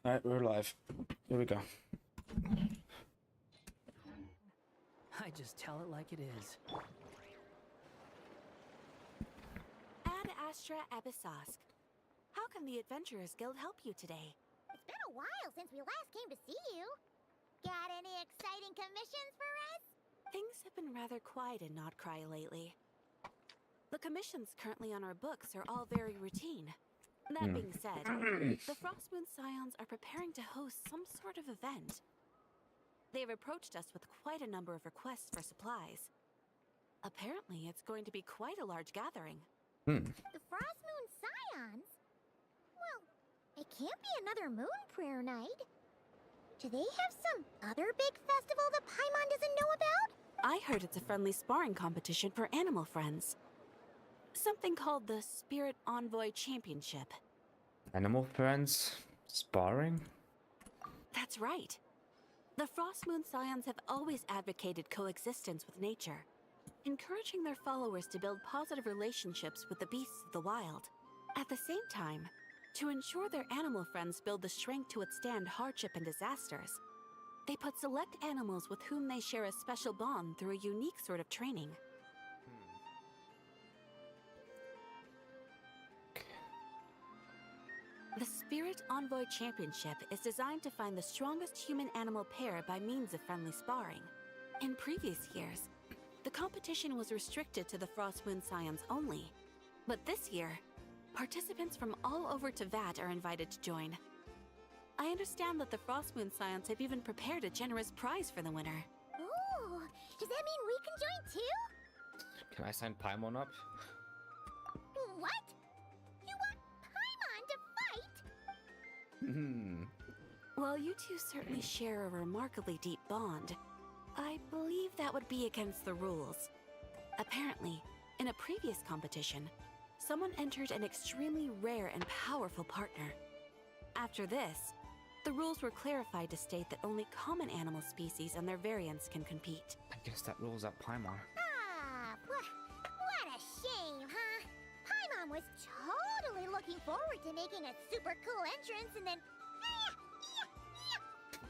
Alright, we're live. Here we go. I just tell it like it is. Ad Astra Abyssosk. How can the Adventurers Guild help you today? It's been a while since we last came to see you. Got any exciting commissions for us? Things have been rather quiet in Notcry lately. The commissions currently on our books are all very routine. That being said, the Frostmoon Scions are preparing to host some sort of event. They've approached us with quite a number of requests for supplies. Apparently, it's going to be quite a large gathering. The Frostmoon Scions? Well, it can't be another Moon Prayer Night. Do they have some other big festival that Paimon doesn't know about? I heard it's a friendly sparring competition for animal friends. Something called the Spirit Envoy Championship. Animal friends? Sparring? That's right. The Frostmoon Scions have always advocated coexistence with nature, encouraging their followers to build positive relationships with the beasts of the wild. At the same time, to ensure their animal friends build the strength to withstand hardship and disasters, they put select animals with whom they share a special bond through a unique sort of training. The Spirit Envoy Championship is designed to find the strongest human-animal pair by means of friendly sparring. In previous years, the competition was restricted to the Frostmoon Scions only. But this year, participants from all over Teyvat are invited to join. I understand that the Frostmoon Scions have even prepared a generous prize for the winner. Ooh, does that mean we can join too? Can I sign Paimon up? What? You want Paimon to fight? While you two certainly share a remarkably deep bond, I believe that would be against the rules. Apparently, in a previous competition, someone entered an extremely rare and powerful partner. After this, the rules were clarified to state that only common animal species and their variants can compete. I guess that rules out Paimon. Ah, what a shame, huh? Paimon was totally looking forward to making a super cool entrance and then...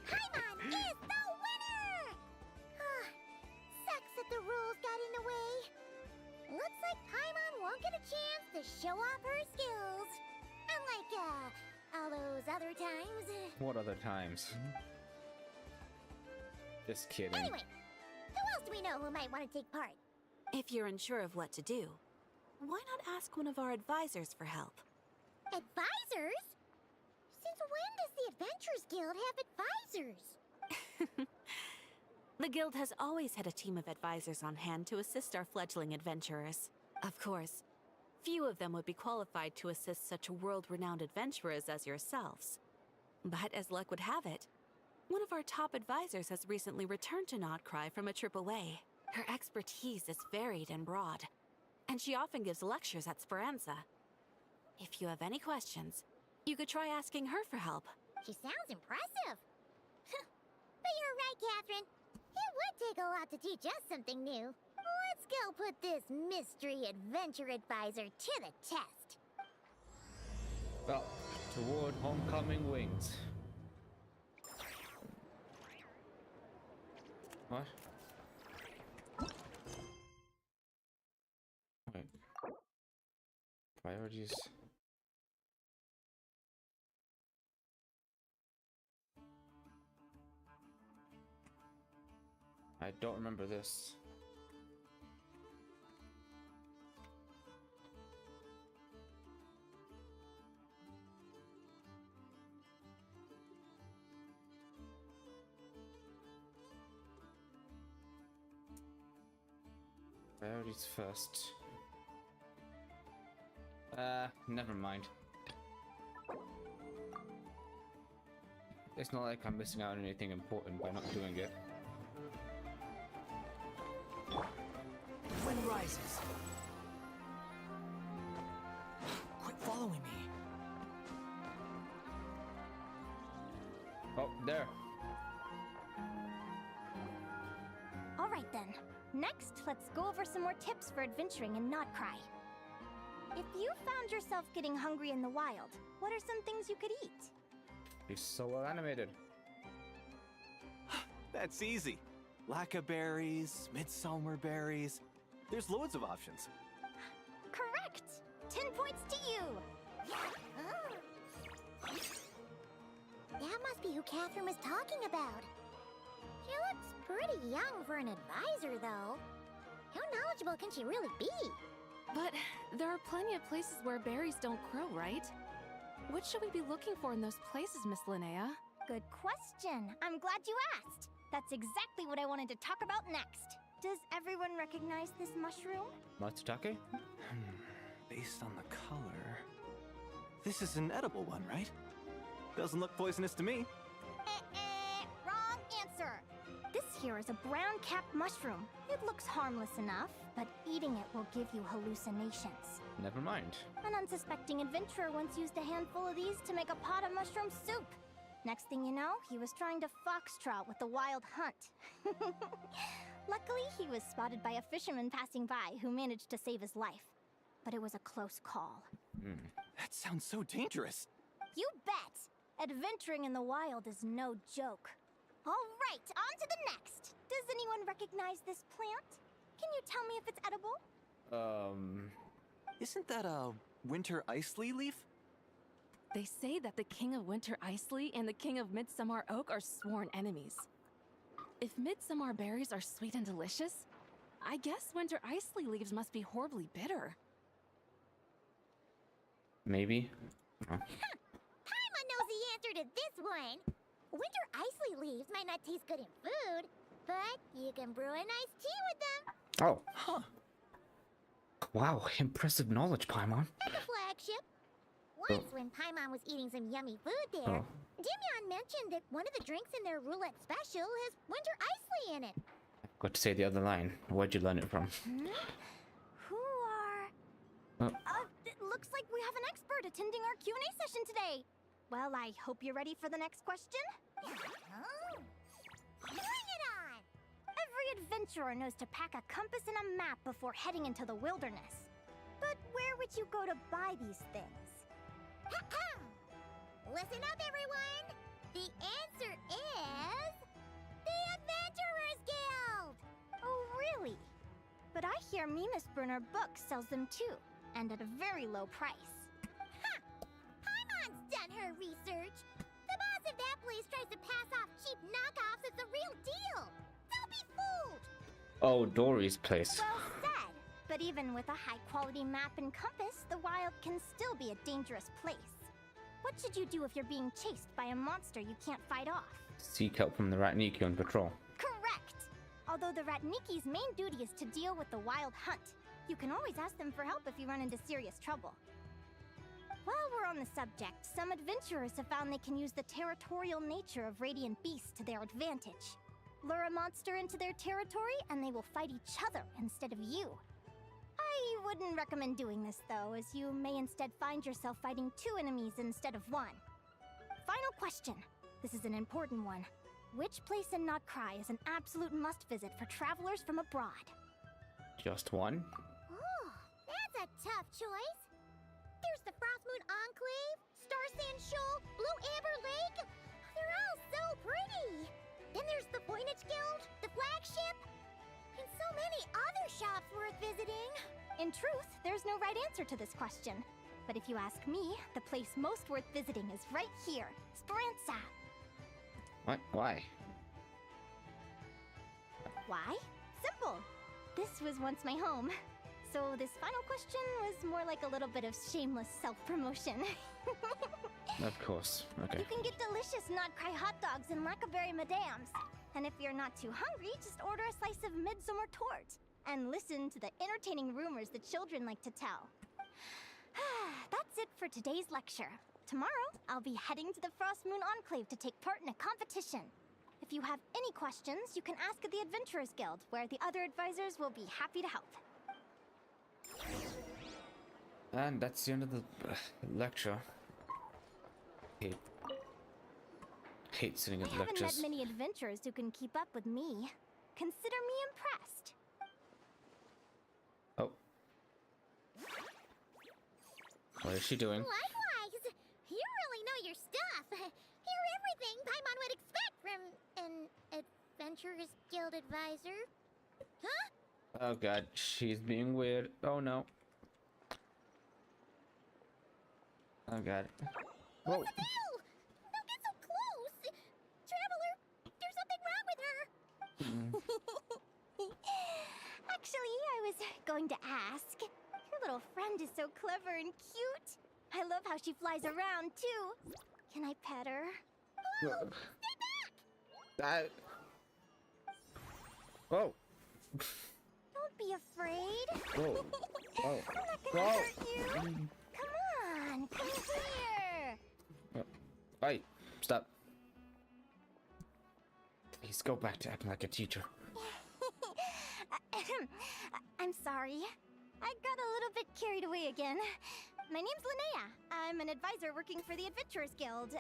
Paimon is the winner! Sucks that the rules got in the way. Looks like Paimon won't get a chance to show off her skills. Unlike, all those other times. What other times? Just kidding. Anyway, who else do we know who might want to take part? If you're unsure of what to do, why not ask one of our advisors for help? Advisors? Since when does the Adventurers Guild have advisors? The guild has always had a team of advisors on hand to assist our fledgling adventurers. Of course, few of them would be qualified to assist such world-renowned adventurers as yourselves. But as luck would have it, one of our top advisors has recently returned to Notcry from a trip away. Her expertise is varied and broad, and she often gives lectures at Speranza. If you have any questions, you could try asking her for help. She sounds impressive. But you're right, Catherine. It would take a lot to teach us something new. Let's go put this mystery adventure advisor to the test. Well, toward homecoming wings. What? Wait. Priorities. I don't remember this. Priorities first. Never mind. It's not like I'm missing out on anything important by not doing it. Wind rises. Quit following me. Oh, there. All right then. Next, let's go over some more tips for adventuring in Notcry. If you found yourself getting hungry in the wild, what are some things you could eat? He's so well animated. That's easy. Lacca berries, midsummer berries. There's loads of options. Correct! 10 points to you! Oh. That must be who Catherine was talking about. She looks pretty young for an advisor, though. How knowledgeable can she really be? But there are plenty of places where berries don't grow, right? What should we be looking for in those places, Miss Linnea? Good question. I'm glad you asked. That's exactly what I wanted to talk about next. Does everyone recognize this mushroom? Matsutake? Based on the color... This is an edible one, right? Doesn't look poisonous to me. Wrong answer. This here is a brown-capped mushroom. It looks harmless enough, but eating it will give you hallucinations. Never mind. An unsuspecting adventurer once used a handful of these to make a pot of mushroom soup. Next thing you know, he was trying to foxtrot with the wild hunt. Luckily, he was spotted by a fisherman passing by who managed to save his life. But it was a close call. That sounds so dangerous. You bet! Adventuring in the wild is no joke. All right, on to the next. Does anyone recognize this plant? Can you tell me if it's edible? Isn't that a winter ice-lee leaf? They say that the King of Winter Icely and the King of Midsummer Oak are sworn enemies. If midsummer berries are sweet and delicious, I guess Winter Icely leaves must be horribly bitter. Maybe. Paimon knows the answer to this one. Winter Icely leaves might not taste good in food, but you can brew a nice tea with them. Oh. Huh. Wow, impressive knowledge, Paimon. At the flagship. Once, when Paimon was eating some yummy food there, Dimyon mentioned that one of the drinks in their roulette special has Winter Icely in it. Got to say the other line. Where'd you learn it from? Who are... it looks like we have an expert attending our Q&A session today. Well, I hope you're ready for the next question. Bring it on! Every adventurer knows to pack a compass and a map before heading into the wilderness. But where would you go to buy these things? Listen up, everyone! The answer is... the Adventurers Guild! Oh, really? But I hear Mimas Brunner Books sells them too, and at a very low price. Ha! Paimon's done her research! The boss of that place tries to pass off cheap knockoffs as the real deal! Don't be fooled! Oh, Dory's place. Well said! But even with a high-quality map and compass, the wild can still be a dangerous place. What should you do if you're being chased by a monster you can't fight off? Seek help from the Ratniki on patrol. Correct! Although the Ratniki's main duty is to deal with the wild hunt, you can always ask them for help if you run into serious trouble. While we're on the subject, some adventurers have found they can use the territorial nature of radiant beasts to their advantage. Lure a monster into their territory and they will fight each other instead of you. I wouldn't recommend doing this though, as you may instead find yourself fighting 2 enemies instead of 1. Final question. This is an important one. Which place in Notcry is an absolute must-visit for travelers from abroad? Just one? Oh, that's a tough choice. There's the Frostmoon Enclave, Star Sand Shoal, Blue Amber Lake. They're all so pretty. Then there's the Voynich Guild, the flagship, and so many other shops worth visiting. In truth, there's no right answer to this question. But if you ask me, the place most worth visiting is right here, Speranza. What? Why? Why? Simple. This was once my home. So this final question was more like a little bit of shameless self-promotion. Of course. Okay. You can get delicious Notcry hot dogs and Lackaberry Madams. And if you're not too hungry, just order a slice of midsummer tort. And listen to the entertaining rumors the children like to tell. That's it for today's lecture. Tomorrow, I'll be heading to the Frostmoon Enclave to take part in a competition. If you have any questions, you can ask at the Adventurers Guild, where the other advisors will be happy to help. And that's the end of the lecture. Hate sitting at I haven't lectures. met many adventurers who can keep up with me. Consider me impressed. Oh. What is she doing? Likewise! You really know your stuff. Here everything Paimon would expect from an Adventurers Guild advisor. Huh? Oh god, she's being weird. Oh no. Oh god. Whoa. What the hell? Don't get so close! Traveler, there's something wrong with her! Actually, I was going to ask. Your little friend is so clever and cute. I love how she flies around, too. Can I pet her? Oh, stay back! Oh. Don't be afraid. Whoa. Oh. I'm not gonna hurt you. Come on, come here. Hey, stop. Please go back to acting like a teacher. I'm sorry. I got a little bit carried away again. My name's Linnea. I'm an advisor working for the Adventurers Guild.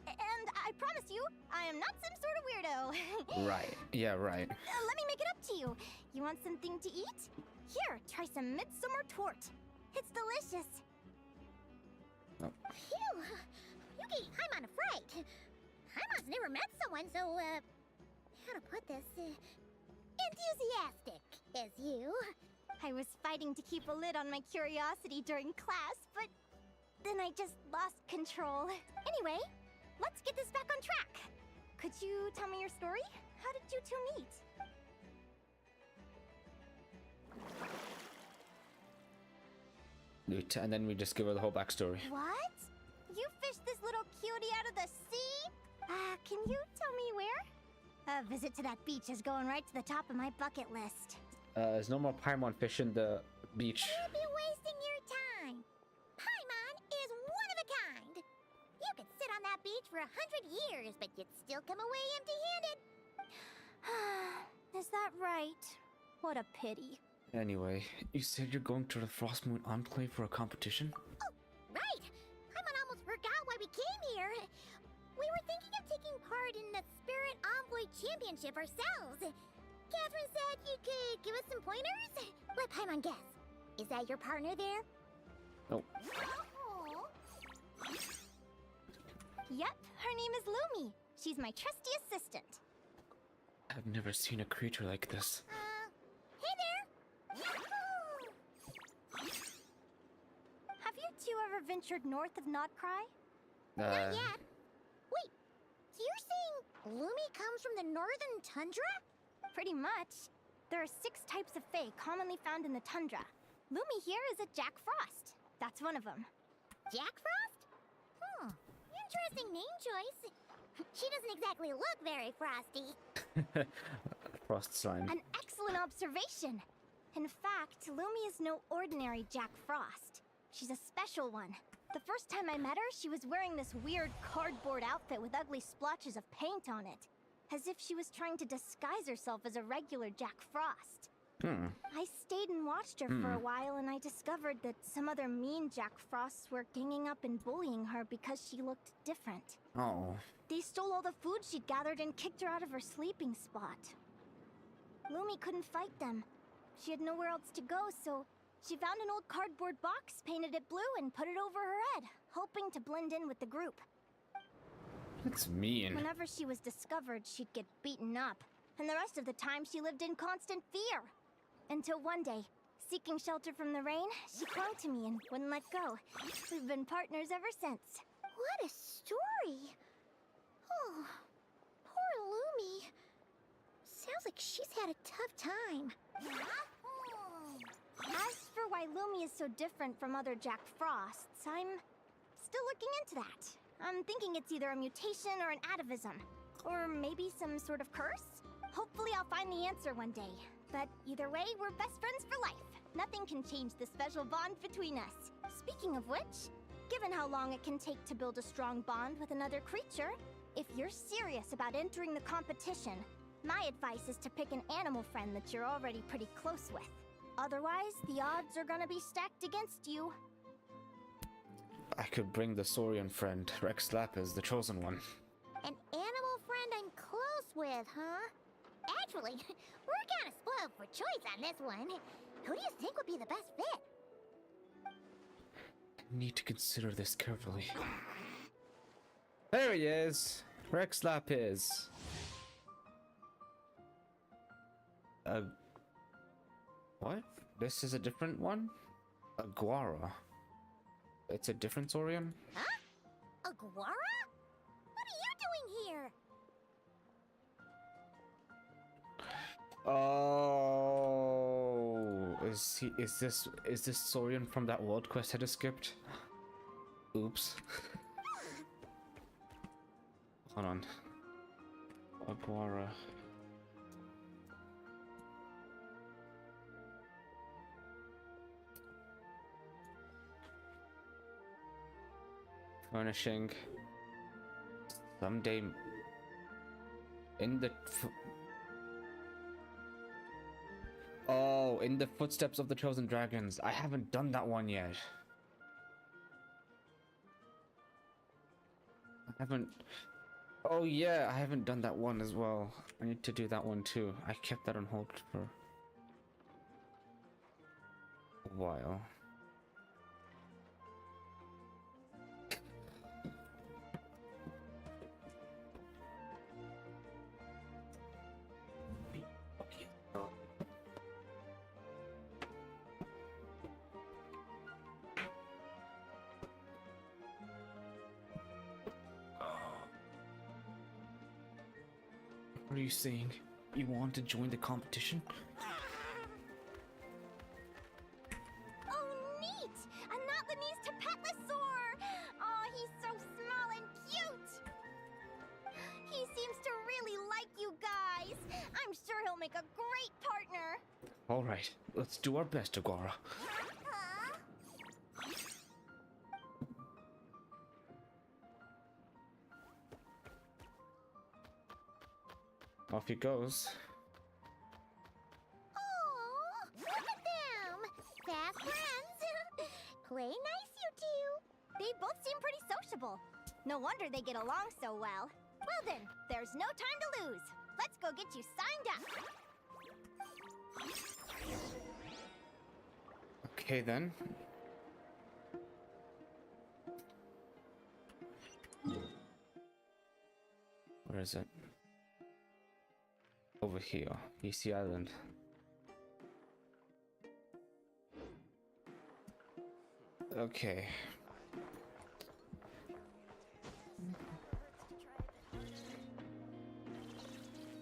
And I promise you, I am not some sort of weirdo. Right. Yeah, right. Let me make it up to you. You want something to eat? Here, try some midsummer tort. It's delicious. Oh. Phew. You gave Paimon a fright. Paimon's never met someone so, how to put this, enthusiastic as you. I was fighting to keep a lid on my curiosity during class, but then I just lost control. Anyway, let's get this back on track. Could you tell me your story? How did you two meet? And then we just give her the whole backstory. What? You fished this little cutie out of the sea? Can you tell me where? A visit to that beach is going right to the top of my bucket list. There's no more Paimon fish in the beach. You'd be wasting your time. Paimon is one of a kind. You could sit on that beach for 100 years, but you'd still come away empty-handed. Is that right? What a pity. Anyway, you said you're going to the Frost Moon Enclave for a competition? Oh, right. Paimon almost forgot why we came here. We were thinking of taking part in the Spirit Envoy Championship ourselves. Catherine said you could give us some pointers. Let Paimon guess. Is that your partner there? Oh. Yep, her name is Lumi. She's my trusty assistant. I've never seen a creature like this. Hey there! Have you two ever ventured north of Notcry? Not yet. Wait, so you're saying Lumi comes from the northern tundra? Pretty much. There are 6 types of fae commonly found in the tundra. Lumi here is a Jack Frost. That's one of them. Jack Frost? Interesting name choice. She doesn't exactly look very frosty. Frost sign. An excellent observation. In fact, Lumi is no ordinary Jack Frost. She's a special one. The first time I met her, she was wearing this weird cardboard outfit with ugly splotches of paint on it. As if she was trying to disguise herself as a regular Jack Frost. I stayed and watched her for a while, and I discovered that some other mean Jack Frosts were ganging up and bullying her because she looked different. Oh. They stole all the food she'd gathered and kicked her out of her sleeping spot. Lumi couldn't fight them. She had nowhere else to go, so she found an old cardboard box, painted it blue, and put it over her head, hoping to blend in with the group. That's mean. Whenever she was discovered, she'd get beaten up, and the rest of the time she lived in constant fear. Until one day, seeking shelter from the rain, she clung to me and wouldn't let go. We've been partners ever since. What a story! Oh, poor Lumi. Sounds like she's had a tough time. As for why Lumi is so different from other Jack Frosts, I'm still looking into that. I'm thinking it's either a mutation or an atavism. Or maybe some sort of curse? Hopefully I'll find the answer one day. But either way, we're best friends for life. Nothing can change the special bond between us. Speaking of which, given how long it can take to build a strong bond with another creature, if you're serious about entering the competition, my advice is to pick an animal friend that you're already pretty close with. Otherwise, the odds are gonna be stacked against you. I could bring the Saurian friend, Rex Lapis, the chosen one. An animal friend I'm close with, huh? Actually, we're kind of spoiled for choice on this one. Who do you think would be the best fit? I need to consider this carefully. There he is. Rexlap is. What? This is a different one? A Guara. It's a different Saurian? Huh? Aguara? What are you doing here? Oh, is this Saurian from that world quest I just skipped? Oops. Hold on. Aguara. Furnishing. Someday in the in the footsteps of the chosen dragons. I haven't done that one yet. I haven't. Oh yeah, I haven't done that one as well. I need to do that one too. I kept that on hold for a while. What are you saying? You want to join the competition? Oh, neat! A Notlanese Tapetlosaur! Oh, he's so small and cute! He seems to really like you guys. I'm sure he'll make a great partner. Alright, let's do our best, Aguara. Huh? Off he goes. Oh, look at them! Fast friends! Play nice, you two! They both seem pretty sociable. No wonder they get along so well. Well then, there's no time to lose. Let's go get you signed up. Okay then. Where is it? Over here, BC Island. Okay.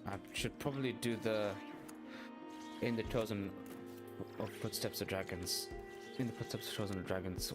I should probably do the in the chosen of footsteps of dragons. In the footsteps of chosen dragons